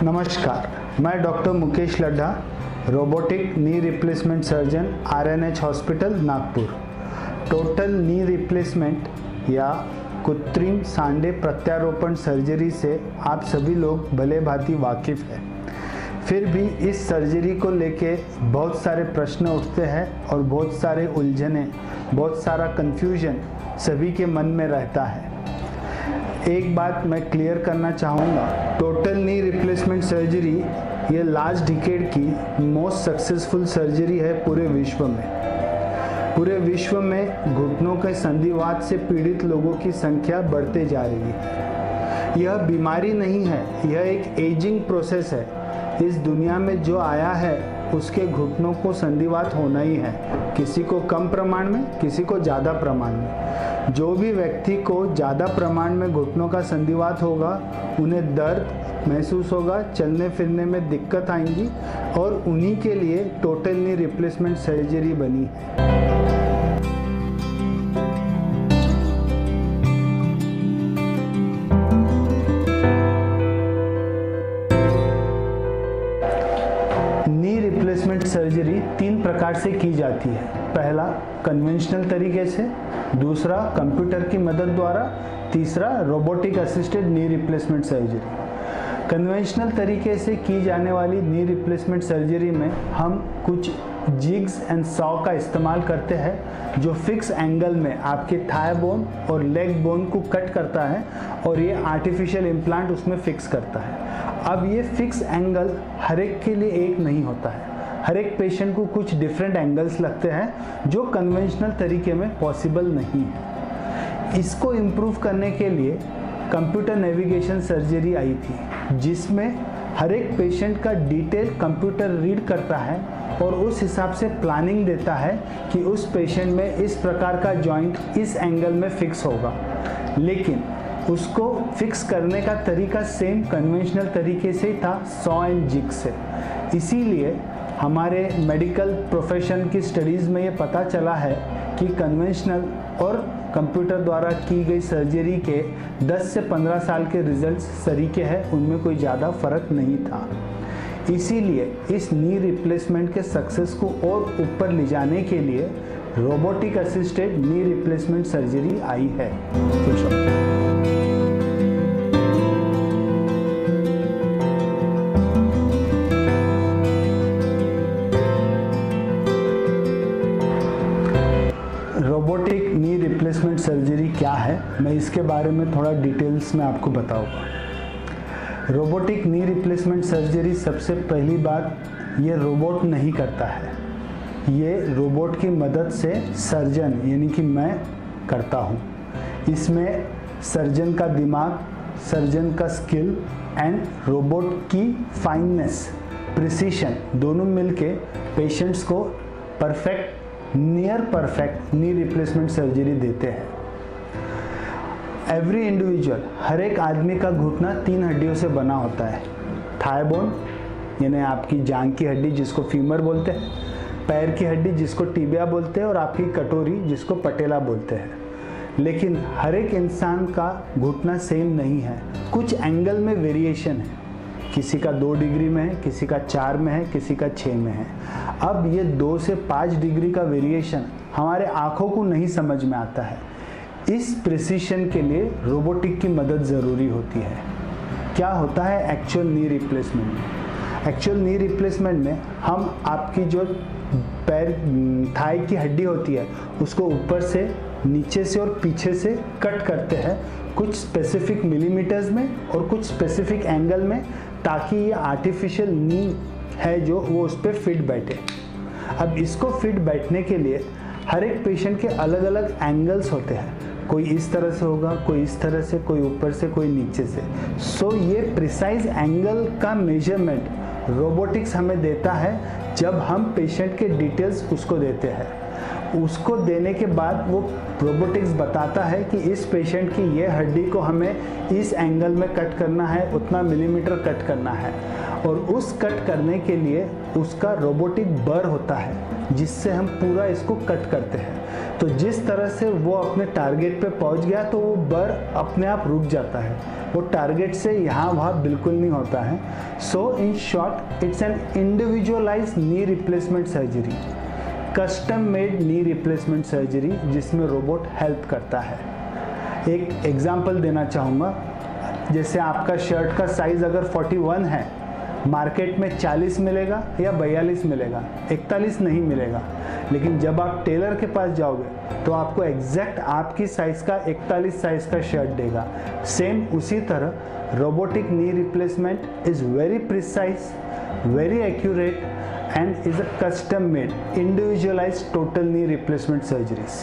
नमस्कार, मैं doctor Mukesh Laddha, robotic knee replacement surgeon RNH hospital Nagpur. Total knee replacement या कृत्रिम सांडे प्रत्यारोपण सर्जरी से आप सभी लोग भले भांति वाकिफ़ हैं। फिर भी इस सर्जरी को लेके बहुत सारे प्रश्न उठते हैं और बहुत सारे उलझने, बहुत सारा कन्फ्यूजन सभी के मन में रहता है। एक बात मैं क्लियर करना चाहूँगा, टोटल नी रिप्लेसमेंट सर्जरी ये लास्ट डिकेड की मोस्ट सक्सेसफुल सर्जरी है पूरे विश्व में। पूरे विश्व में घुटनों के संधिवात से पीड़ित लोगों की संख्या बढ़ते जा रही है। यह बीमारी नहीं है, यह एक एजिंग प्रोसेस है। इस दुनिया में जो आया है उसके घुटनों को संधिवात होना ही है, किसी को कम प्रमाण में, किसी को ज़्यादा प्रमाण में। जो भी व्यक्ति को ज़्यादा प्रमाण में घुटनों का संधिवात होगा उन्हें दर्द महसूस होगा, चलने फिरने में दिक्कत आएंगी और उन्हीं के लिए टोटल नी रिप्लेसमेंट सर्जरी बनी है। नी रिप्लेसमेंट सर्जरी 3 प्रकार से की जाती है। पहला कन्वेंशनल तरीके से, दूसरा कंप्यूटर की मदद द्वारा, तीसरा robotic assisted knee replacement surgery. Conventional तरीके से की जाने वाली नी रिप्लेसमेंट सर्जरी में हम कुछ जिग्स एंड सॉ का इस्तेमाल करते हैं जो फिक्स एंगल में आपके थाई बोन और लेग बोन को कट करता है और ये आर्टिफिशियल इम्प्लांट उसमें फिक्स करता है। अब ये फिक्स एंगल हर एक के लिए एक नहीं होता है, हर एक पेशेंट को कुछ डिफरेंट एंगल्स लगते हैं जो कन्वेंशनल तरीके में पॉसिबल नहीं है। इसको इम्प्रूव करने के लिए कंप्यूटर नेविगेशन सर्जरी आई थी, जिसमें हर एक पेशेंट का डिटेल कंप्यूटर रीड करता है और उस हिसाब से प्लानिंग देता है कि उस पेशेंट में इस प्रकार का जॉइंट इस एंगल में फिक्स होगा। लेकिन उसको फिक्स करने का तरीका सेम कन्वेंशनल तरीके से ही था, सॉ एंड जिग से। इसीलिए हमारे मेडिकल प्रोफेशन की स्टडीज़ में ये पता चला है कि कन्वेंशनल और कंप्यूटर द्वारा की गई सर्जरी के 10 से 15 साल के रिजल्ट्स सरीखे हैं, उनमें कोई ज़्यादा फर्क नहीं था। इसीलिए इस नी रिप्लेसमेंट के सक्सेस को और ऊपर ले जाने के लिए robotic assisted knee replacement surgery आई है। रोबोटिक नी रिप्लेसमेंट सर्जरी क्या है, मैं इसके बारे में थोड़ा डिटेल्स में आपको बताऊंगा। रोबोटिक नी रिप्लेसमेंट सर्जरी, सबसे पहली बात, ये रोबोट नहीं करता है, ये रोबोट की मदद से सर्जन यानी कि मैं करता हूँ। इसमें सर्जन का दिमाग, सर्जन का स्किल एंड रोबोट की फाइननेस, प्रिसीशन दोनों मिलके पेशेंट्स को परफेक्ट, नियर परफेक्ट नी रिप्लेसमेंट सर्जरी देते हैं। एवरी इंडिविजुअल, हर एक आदमी का घुटना 3 हड्डियों से बना होता है। थाई बोन यानी आपकी जांघ की हड्डी जिसको फीमर बोलते हैं, पैर की हड्डी जिसको टिबिया बोलते हैं और आपकी कटोरी जिसको पटेला बोलते हैं। लेकिन हर एक इंसान का घुटना सेम नहीं है, कुछ एंगल में वेरिएशन है। किसी का 2 डिग्री में है, किसी का 4 में है, किसी का 6 में है। अब ये 2 से 5 डिग्री का वेरिएशन हमारे आँखों को नहीं समझ में आता है। इस प्रिसीशन के लिए रोबोटिक की मदद ज़रूरी होती है। क्या होता है एक्चुअल नी रिप्लेसमेंट में? एक्चुअल नी रिप्लेसमेंट में हम आपकी जो पैर, थाई की हड्डी होती है उसको ऊपर से, नीचे से और पीछे से कट करते हैं, कुछ स्पेसिफिक मिलीमीटर्स में और कुछ स्पेसिफिक एंगल में, ताकि ये आर्टिफिशियल नी है जो वो उस पर फिट बैठे। अब इसको फिट बैठने के लिए हर एक पेशेंट के अलग अलग एंगल्स होते हैं, कोई इस तरह से होगा, कोई इस तरह से, कोई ऊपर से, कोई नीचे से। सो ये प्रिसाइज एंगल का मेजरमेंट रोबोटिक्स हमें देता है जब हम पेशेंट के डिटेल्स उसको देते हैं। उसको देने के बाद वो रोबोटिक्स बताता है कि इस पेशेंट की ये हड्डी को हमें इस एंगल में कट करना है, उतना मिलीमीटर कट करना है। और उस कट करने के लिए उसका रोबोटिक बर होता है जिससे हम पूरा इसको कट करते हैं। तो जिस तरह से वो अपने टारगेट पे पहुंच गया तो वो बर अपने आप रुक जाता है, वो टारगेट से यहाँ वहाँ बिल्कुल नहीं होता है। So in short it's an individualised knee replacement surgery, custom made knee replacement surgery जिसमें रोबोट हेल्प करता है। एक एग्जांपल देना चाहूँगा, जैसे आपका शर्ट का साइज़ अगर 41 है, मार्केट में 40 मिलेगा या 42 मिलेगा, 41 नहीं मिलेगा। लेकिन जब आप टेलर के पास जाओगे तो आपको एग्जैक्ट आपकी साइज़ का 41 साइज़ का शर्ट देगा। सेम उसी तरह robotic knee replacement is very precise, very accurate and is a custom made individualized total knee replacement surgeries.